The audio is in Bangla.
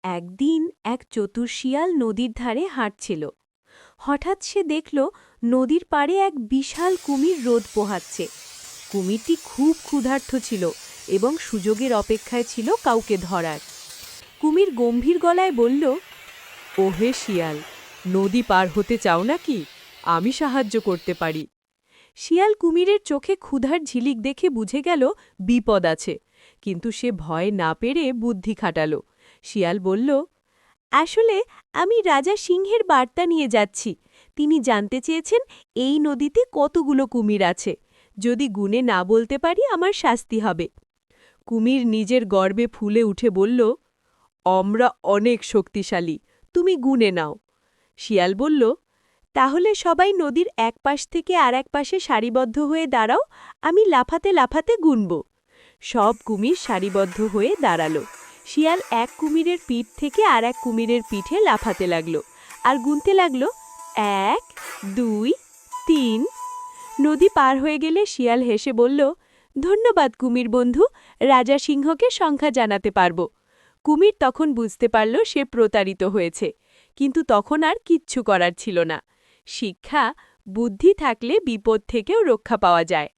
একদিন এক চতুর শিয়াল নদীর ধারে হাঁটছিল। হঠাৎ সে দেখল নদীর পাড়ে এক বিশাল কুমির রোদ পোহাচ্ছে। কুমিরটি খুব ক্ষুধার্ত ছিল এবং সুযোগের অপেক্ষায় ছিল কাউকে ধরার। কুমির গম্ভীর গলায় বলল, ওহে শিয়াল, নদী পার হতে চাও নাকি? আমি সাহায্য করতে পারি। শিয়াল কুমিরের চোখে ক্ষুধার ঝিলিক দেখে বুঝে গেল বিপদ আছে, কিন্তু সে ভয় না পেরে বুদ্ধি খাটাল। শিয়াল বলল, আসলে আমি রাজা সিংহের বার্তা নিয়ে যাচ্ছি। তিনি জানতে চেয়েছেন এই নদীতে কতগুলো কুমির আছে। যদি গুণে না বলতে পারি আমার শাস্তি হবে। কুমির নিজের গর্বে ফুলে উঠে বলল, আমরা অনেক শক্তিশালী, তুমি গুণে নাও। শিয়াল বলল, তাহলে সবাই নদীর এক পাশ থেকে আর এক পাশে সারিবদ্ধ হয়ে দাঁড়াও, আমি লাফাতে লাফাতে গুনব। সব কুমির সারিবদ্ধ হয়ে দাঁড়ালো। শিয়াল এক কুমিরের পিঠ থেকে আর এক কুমিরের পিঠে লাফাতে লাগল আর গুনতে লাগল, 1, 2, 3। নদী পার হয়ে গেলে শিয়াল হেসে বলল, ধন্যবাদ কুমির বন্ধু, রাজা সিংহকে সংখ্যা জানাতে পারব। কুমির তখন বুঝতে পারল সে প্রতারিত হয়েছে, কিন্তু তখন আর কিচ্ছু করার ছিল না। শিক্ষা, বুদ্ধি থাকলে বিপদ থেকেও রক্ষা পাওয়া যায়।